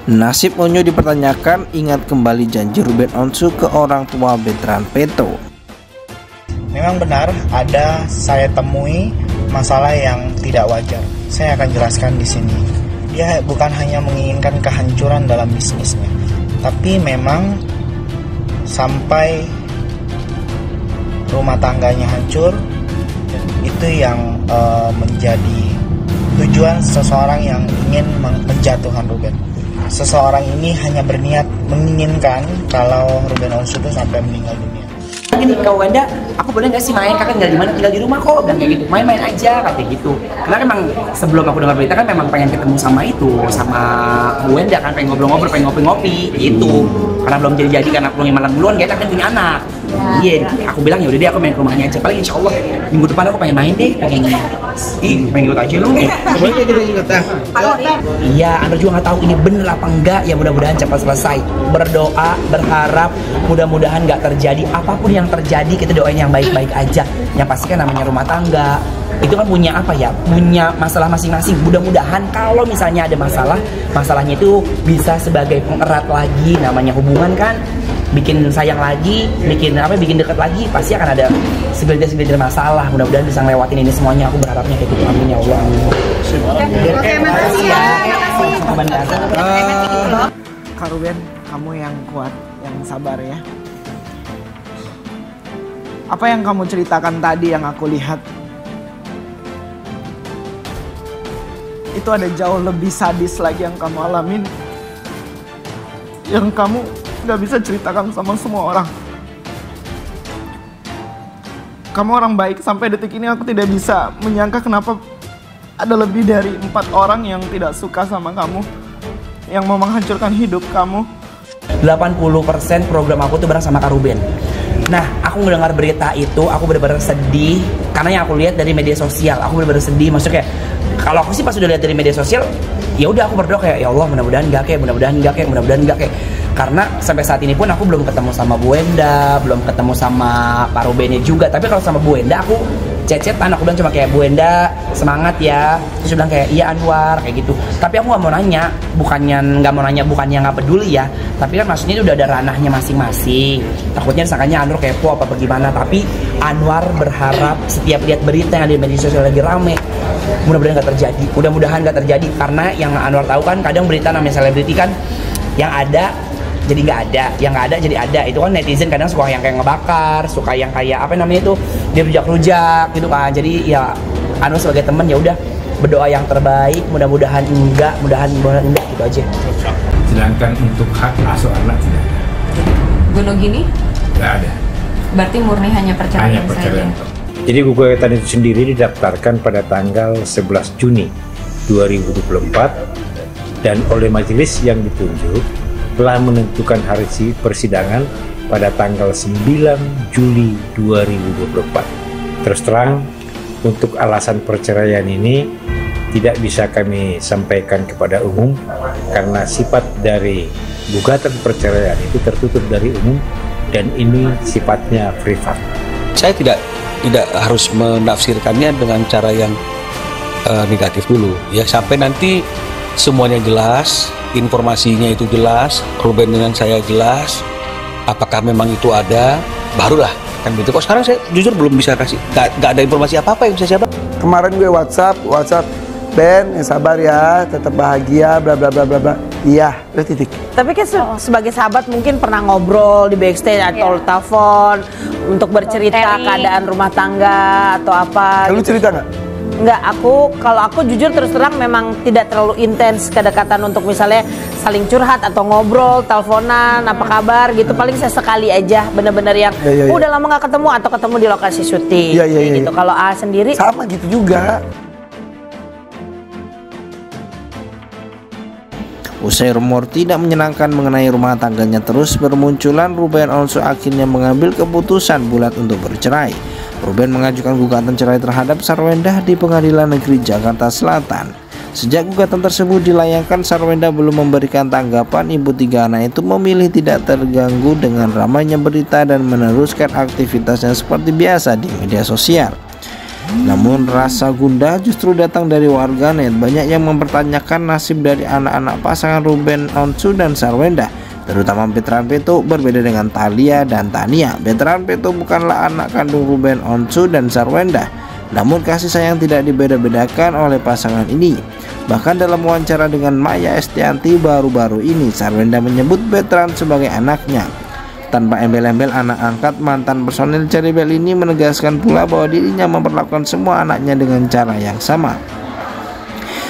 Nasib Onyo dipertanyakan, ingat kembali janji Ruben Onsu ke orang tua Bertrand Peto. Memang benar ada saya temui masalah yang tidak wajar. Saya akan jelaskan di sini. Dia bukan hanya menginginkan kehancuran dalam bisnisnya, tapi memang sampai rumah tangganya hancur. Itu yang menjadi tujuan seseorang yang ingin menjatuhkan Ruben. Seseorang ini hanya berniat menginginkan kalau Ruben Onsu itu sampai meninggal dunia. Gini, Kak Wenda, aku boleh nggak sih main? Kakak tinggal di mana? Tinggal di rumah kok, dan kayak gitu. Main-main aja, kayak gitu. Karena memang sebelum aku dengar berita kan memang pengen ketemu sama Bu Wenda kan, pengen ngobrol-ngobrol, pengen ngopi-ngopi, gitu. Karena belum jadi karena belum malam duluan, dia kan punya anak. Iya, aku bilang ya udah deh, aku main ke rumahnya aja. Paling insya Allah minggu depan aku pengen main deh, pengen ikut aja lu. Boleh kita ikut ya? Iya, Anda juga nggak tahu ini bener apa enggak. Ya mudah-mudahan cepat selesai. Berdoa, berharap, mudah-mudahan nggak terjadi apapun yang terjadi. Kita doain yang baik-baik aja. Yang pasti kan namanya rumah tangga itu kan punya apa ya? Punya masalah masing-masing. Mudah-mudahan kalau misalnya ada masalah, masalahnya itu bisa sebagai pengerat lagi. Namanya hubungan kan, bikin sayang lagi, bikin dekat lagi, pasti akan ada segelintir masalah. Mudah-mudahan bisa ngelewatin ini semuanya. Aku berharapnya kayak gitu. Amin ya Allah. Oke, makasih ya. Kak Ruben, kamu yang kuat, yang sabar ya. Apa yang kamu ceritakan tadi yang aku lihat, itu ada jauh lebih sadis lagi yang kamu alamin, yang kamu gak bisa ceritakan sama semua orang. Kamu orang baik, sampai detik ini aku tidak bisa menyangka kenapa ada lebih dari 4 orang yang tidak suka sama kamu, yang mau menghancurkan hidup kamu. 80% program aku tuh bareng sama Kak Ruben. Nah, aku mendengar berita itu, aku benar-benar sedih karena yang aku lihat dari media sosial. Aku benar-benar sedih, maksudnya kayak kalau aku sih pas udah lihat dari media sosial, ya udah aku berdoa kayak ya Allah mudah-mudahan enggak kayak. Karena sampai saat ini pun aku belum ketemu sama Bu Wenda, belum ketemu sama Pak Rubennya juga. Tapi kalau sama Bu Wenda aku cecetan, aku bilang cuma kayak Bu Wenda semangat ya. Terus bilang kayak iya Anwar kayak gitu. Tapi aku nggak mau nanya, bukannya nggak peduli ya. Tapi kan maksudnya itu udah ada ranahnya masing-masing. Takutnya disangkanya Anwar kepo apa bagaimana. Tapi Anwar berharap setiap lihat berita yang ada di media sosial lagi rame, mudah-mudahan nggak terjadi. Mudah-mudahan nggak terjadi karena yang Anwar tahu kan kadang berita namanya selebriti kan yang ada jadi nggak ada, yang nggak ada jadi ada. Itu kan netizen kadang suka yang kayak ngebakar, suka yang kayak apa namanya itu dia rujak-rujak gitu kan. Jadi ya Anu sebagai teman ya udah berdoa yang terbaik, mudah-mudahan enggak gitu aja. Sedangkan untuk hak asuh anak tidak ada. Bunuh gini? Tidak ada. Berarti murni hanya perceraian saja. Jadi gugatan itu sendiri didaftarkan pada tanggal 11 Juni 2024 dan oleh majelis yang ditunjuk telah menentukan hari persidangan pada tanggal 9 Juli 2024. Terus terang, untuk alasan perceraian ini tidak bisa kami sampaikan kepada umum karena sifat dari gugatan perceraian itu tertutup dari umum dan ini sifatnya privat. Saya tidak harus menafsirkannya dengan cara yang negatif dulu ya, sampai nanti semuanya jelas, informasinya itu jelas, Ruben dengan saya jelas, apakah memang itu ada, barulah kan gitu. Kok sekarang saya jujur belum bisa kasih, gak ada informasi apa-apa yang bisa saya. Kemarin gue WhatsApp, Ben, sabar ya, tetap bahagia, bla bla bla bla bla. Iya, udah titik. Tapi kan sebagai sahabat mungkin pernah ngobrol di backstage atau telepon untuk bercerita keadaan rumah tangga atau apa. Lu cerita nggak? Enggak, kalau aku jujur terus terang memang tidak terlalu intens kedekatan untuk misalnya saling curhat atau ngobrol, teleponan, apa kabar gitu. Paling sesekali aja, bener-bener yang udah lama nggak ketemu atau ketemu di lokasi syuting gitu. Kalau A sendiri sama gitu juga. Usai rumor tidak menyenangkan mengenai rumah tangganya terus bermunculan, Ruben Onsu akhirnya mengambil keputusan bulat untuk bercerai. Ruben mengajukan gugatan cerai terhadap Sarwenda di Pengadilan Negeri Jakarta Selatan. Sejak gugatan tersebut dilayangkan, Sarwenda belum memberikan tanggapan. Ibu tiga anak itu memilih tidak terganggu dengan ramainya berita dan meneruskan aktivitasnya seperti biasa di media sosial. Namun rasa gundah justru datang dari warganet. Banyak yang mempertanyakan nasib dari anak-anak pasangan Ruben Onsu dan Sarwenda, terutama Betran Peto. Berbeda dengan Thalia dan Tania, Betran Peto bukanlah anak kandung Ruben Onsu dan Sarwenda. Namun kasih sayang tidak dibeda-bedakan oleh pasangan ini. Bahkan dalam wawancara dengan Maya Estianty baru-baru ini, Sarwenda menyebut Betran sebagai anaknya. Tanpa embel-embel, anak angkat mantan personil Cherry Bell ini menegaskan pula bahwa dirinya memperlakukan semua anaknya dengan cara yang sama.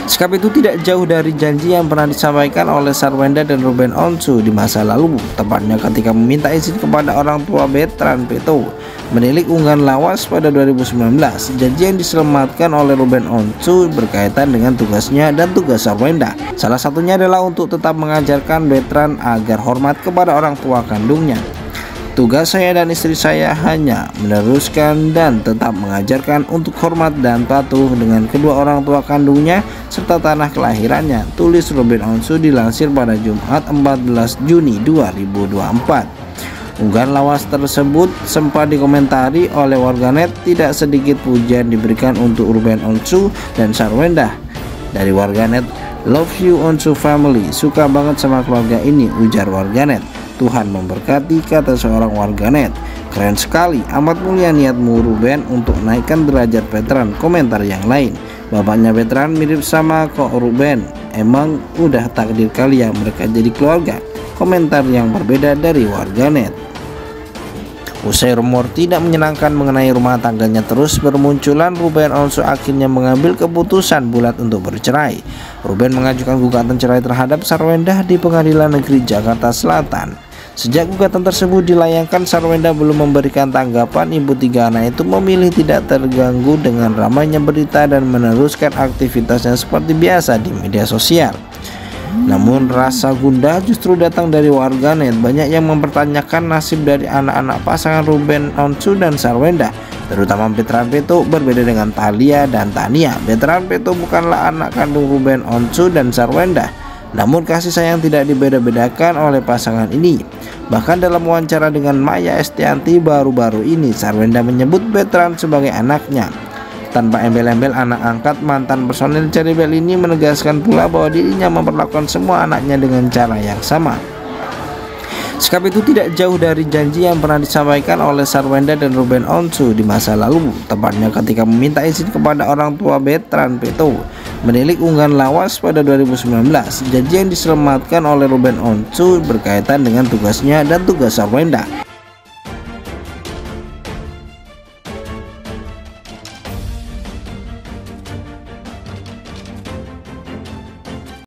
Sikap itu tidak jauh dari janji yang pernah disampaikan oleh Sarwenda dan Ruben Onsu di masa lalu, tepatnya ketika meminta izin kepada orang tua Betran Peto menilik unggahan lawas pada 2019. Janji yang diselamatkan oleh Ruben Onsu berkaitan dengan tugasnya dan tugas Sarwenda. Salah satunya adalah untuk tetap mengajarkan Betran agar hormat kepada orang tua kandungnya. Tugas saya dan istri saya hanya meneruskan dan tetap mengajarkan untuk hormat dan patuh dengan kedua orang tua kandungnya serta tanah kelahirannya, tulis Ruben Onsu dilansir pada Jumat 14 Juni 2024. Unggahan lawas tersebut sempat dikomentari oleh warganet. Tidak sedikit pujian diberikan untuk Ruben Onsu dan Sarwenda. Dari warganet, "Love you Onsu family, suka banget sama keluarga ini," ujar warganet. "Tuhan memberkati," kata seorang warganet. "Keren sekali, amat mulia niatmu Ruben untuk naikkan derajat Betran," komentar yang lain. "Bapaknya Betran mirip sama kok Ruben, emang udah takdir kali ya mereka jadi keluarga," komentar yang berbeda dari warganet. Usai rumor tidak menyenangkan mengenai rumah tangganya terus bermunculan, Ruben Onsu akhirnya mengambil keputusan bulat untuk bercerai. Ruben mengajukan gugatan cerai terhadap Sarwenda di Pengadilan Negeri Jakarta Selatan. Sejak gugatan tersebut dilayangkan, Sarwenda belum memberikan tanggapan. Ibu tiga anak itu memilih tidak terganggu dengan ramainya berita dan meneruskan aktivitasnya seperti biasa di media sosial. Namun rasa gundah justru datang dari warganet. Banyak yang mempertanyakan nasib dari anak-anak pasangan Ruben Onsu dan Sarwenda, terutama Betran Peto. Berbeda dengan Thalia dan Tania, Betran Peto bukanlah anak kandung Ruben Onsu dan Sarwenda. Namun kasih sayang tidak dibeda-bedakan oleh pasangan ini. Bahkan dalam wawancara dengan Maya Estianty baru-baru ini, Sarwenda menyebut Betran sebagai anaknya. Tanpa embel-embel, anak angkat mantan personil Cherry Bell ini menegaskan pula bahwa dirinya memperlakukan semua anaknya dengan cara yang sama. Sikap itu tidak jauh dari janji yang pernah disampaikan oleh Sarwenda dan Ruben Onsu di masa lalu, tepatnya ketika meminta izin kepada orang tua Betran Peto menilik unggahan lawas pada 2019. Janji yang diselamatkan oleh Ruben Onsu berkaitan dengan tugasnya dan tugas Sarwenda.